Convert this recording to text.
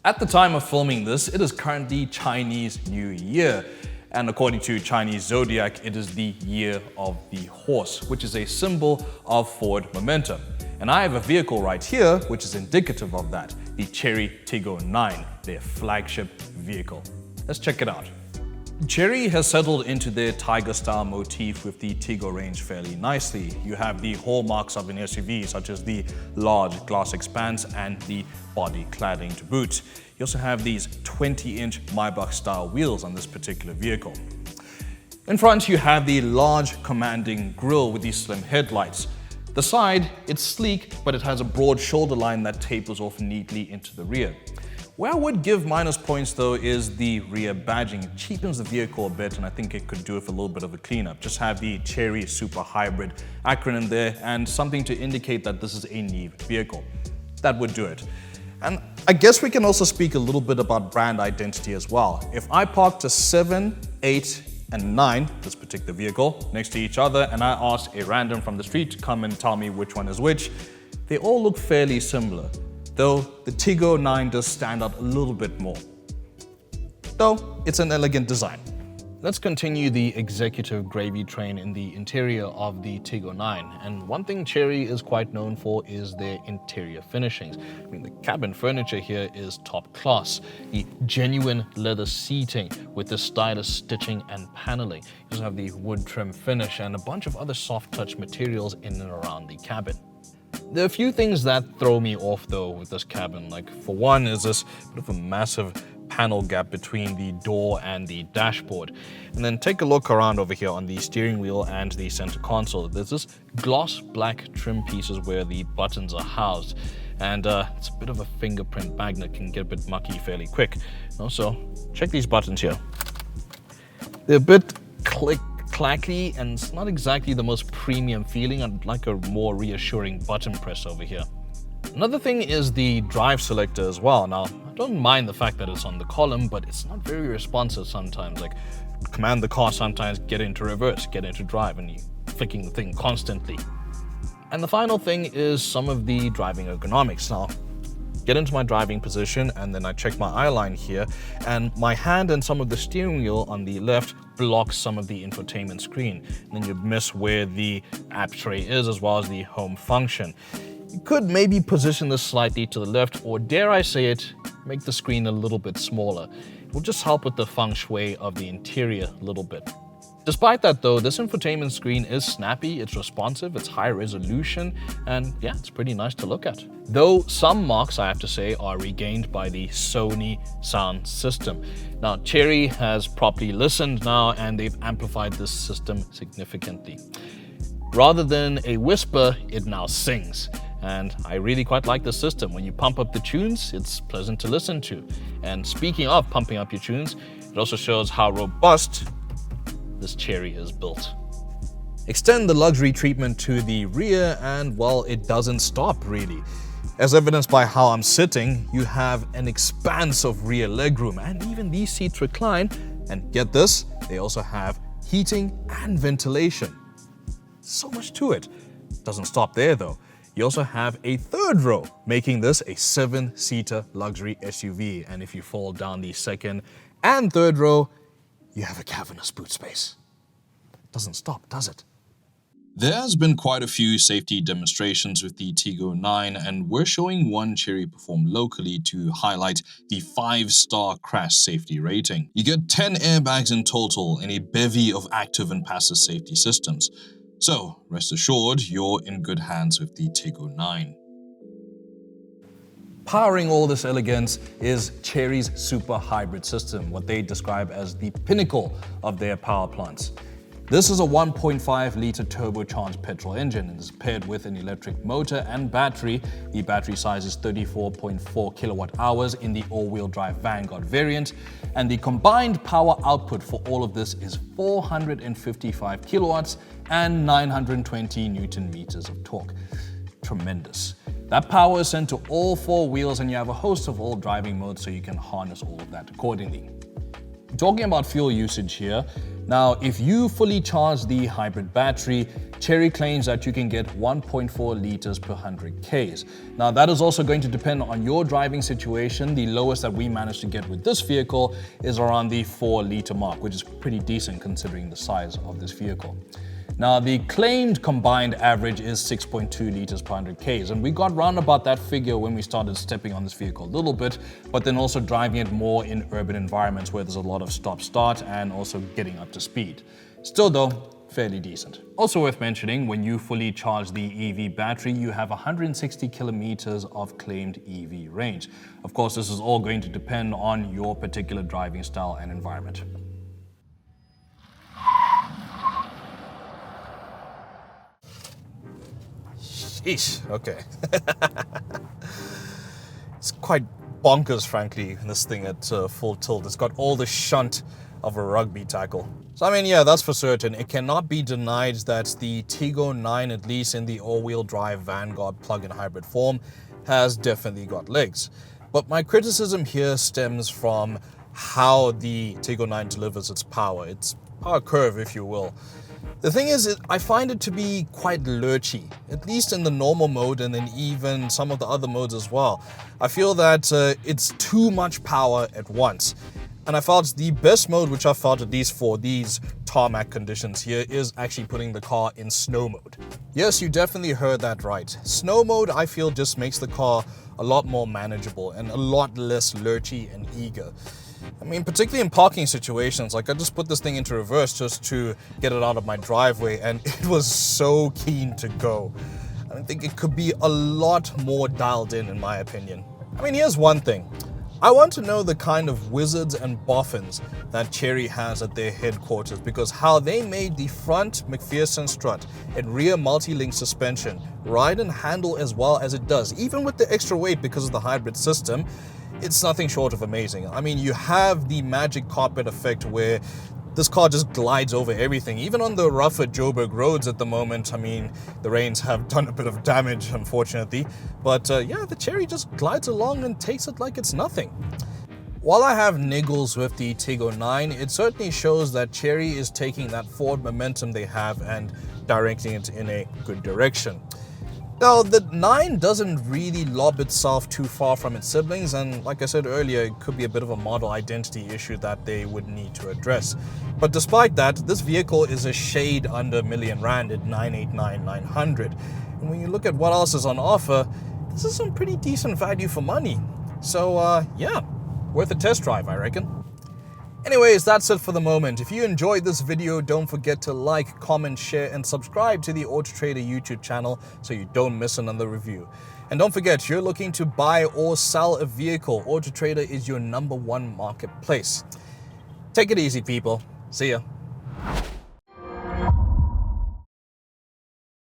At the time of filming this, it is currently Chinese New Year. And according to Chinese zodiac, it is the year of the horse, which is a symbol of forward momentum. And I have a vehicle right here, which is indicative of that, the Chery Tiggo 9, their flagship vehicle. Let's check it out. Chery has settled into their Tiger style motif with the Tiggo range fairly nicely. You have the hallmarks of an SUV, such as the large glass expanse and the body cladding to boot. You also have these 20-inch Maybach style wheels on this particular vehicle. In front, you have the large commanding grille with these slim headlights. The side, it's sleek, but it has a broad shoulder line that tapers off neatly into the rear. Where I would give minus points though is the rear badging. It cheapens the vehicle a bit, and I think it could do with a little bit of a cleanup. Just have the Chery Super Hybrid acronym there and something to indicate that this is a Neve vehicle. That would do it. And I guess we can also speak a little bit about brand identity as well. If I parked a 7, 8, and 9, this particular vehicle, next to each other, and I asked a random from the street to come and tell me which one is which, they all look fairly similar. Though the Tiggo 9 does stand out a little bit more. Though it's an elegant design. Let's continue the executive gravy train in the interior of the Tiggo 9. And one thing Chery is quite known for is their interior finishings. I mean, the cabin furniture here is top class. The genuine leather seating with the stylish stitching and paneling. You also have the wood trim finish and a bunch of other soft touch materials in and around the cabin. There are a few things that throw me off though with this cabin. Like, for one is this bit of a massive panel gap between the door and the dashboard. And then take a look around over here on the steering wheel and the center console. There's this gloss black trim pieces where the buttons are housed. And it's a bit of a fingerprint magnet, can get a bit mucky fairly quick. Also, check these buttons here. They're a bit clacky, and it's not exactly the most premium feeling. I'd like a more reassuring button press over here. Another thing is the drive selector as well. Now, I don't mind the fact that it's on the column, but it's not very responsive sometimes. Like, command the car sometimes, get into reverse, get into drive, and you're flicking the thing constantly. And the final thing is some of the driving ergonomics. Now, get into my driving position, and then I check my eye line here, and my hand and some of the steering wheel on the left blocks some of the infotainment screen. And then you miss where the app tray is, as well as the home function. You could maybe position this slightly to the left, or dare I say it, make the screen a little bit smaller. It will just help with the feng shui of the interior a little bit. Despite that though, this infotainment screen is snappy, it's responsive, it's high resolution, and yeah, it's pretty nice to look at. Though some marks, I have to say, are regained by the Sony sound system. Now, Chery has properly listened now, and they've amplified this system significantly. Rather than a whisper, it now sings. And I really quite like the system. When you pump up the tunes, it's pleasant to listen to. And speaking of pumping up your tunes, it also shows how robust this Chery is built. Extend the luxury treatment to the rear, and well, it doesn't stop really. As evidenced by how I'm sitting, you have an expanse of rear legroom, and even these seats recline. And get this, they also have heating and ventilation. So much to it. Doesn't stop there though. You also have a third row, making this a 7-seater luxury SUV. And if you fall down the second and third row, you have a cavernous boot space. Doesn't stop, does it? There has been quite a few safety demonstrations with the Tiggo 9, and we're showing one Chery perform locally to highlight the 5-star crash safety rating. You get 10 airbags in total and a bevy of active and passive safety systems. So, rest assured, you're in good hands with the Tiggo 9. Powering all this elegance is Chery's Super Hybrid system, what they describe as the pinnacle of their power plants. This is a 1.5-litre turbocharged petrol engine and is paired with an electric motor and battery. The battery size is 34.4 kilowatt hours in the all-wheel drive Vanguard variant, and the combined power output for all of this is 455 kilowatts and 920 Newton meters of torque. Tremendous. That power is sent to all 4 wheels, and you have a host of all driving modes so you can harness all of that accordingly. Talking about fuel usage here, Now, if you fully charge the hybrid battery, Chery claims that you can get 1.4 liters per 100 Ks. Now, that is also going to depend on your driving situation. The lowest that we managed to get with this vehicle is around the 4-liter mark, which is pretty decent considering the size of this vehicle. Now, the claimed combined average is 6.2 liters per 100 Ks, and we got round about that figure when we started stepping on this vehicle a little bit, but then also driving it more in urban environments where there's a lot of stop-start and also getting up to speed. Still though, fairly decent. Also worth mentioning, when you fully charge the EV battery, you have 160 kilometers of claimed EV range. Of course, this is all going to depend on your particular driving style and environment. Sheesh, okay. It's quite bonkers, frankly, this thing at full tilt. It's got all the shunt of a rugby tackle. So I mean, yeah, that's for certain. It cannot be denied that the Tiggo 9, at least in the all-wheel drive Vanguard plug-in hybrid form, has definitely got legs. But my criticism here stems from how the Tiggo 9 delivers its power curve, if you will. The thing is, I find it to be quite lurchy, at least in the normal mode and then even some of the other modes as well. I feel that it's too much power at once. And I felt the best mode, which I felt at least for these tarmac conditions here, is actually putting the car in snow mode. Yes, you definitely heard that right. Snow mode, I feel, just makes the car a lot more manageable and a lot less lurchy and eager. I mean, particularly in parking situations, like I just put this thing into reverse just to get it out of my driveway, and it was so keen to go. I think it could be a lot more dialed in my opinion. I mean, here's one thing. I want to know the kind of wizards and boffins that Chery has at their headquarters, because how they made the front McPherson strut and rear multi-link suspension ride and handle as well as it does, even with the extra weight because of the hybrid system, it's nothing short of amazing. I mean, you have the magic carpet effect where this car just glides over everything, even on the rougher Joburg roads at the moment. I mean, the rains have done a bit of damage, unfortunately. But yeah, the Chery just glides along and takes it like it's nothing. While I have niggles with the Tiggo 9, it certainly shows that Chery is taking that forward momentum they have and directing it in a good direction. Now, the 9 doesn't really lob itself too far from its siblings, and like I said earlier, it could be a bit of a model identity issue that they would need to address. But despite that, this vehicle is a shade under R1,000,000 at 989,900. And when you look at what else is on offer, this is some pretty decent value for money. So yeah, worth a test drive, I reckon. Anyways, that's it for the moment. If you enjoyed this video, don't forget to like, comment, share, and subscribe to the AutoTrader YouTube channel so you don't miss another review. And don't forget, if you're looking to buy or sell a vehicle, AutoTrader is your #1 marketplace. Take it easy, people. See ya.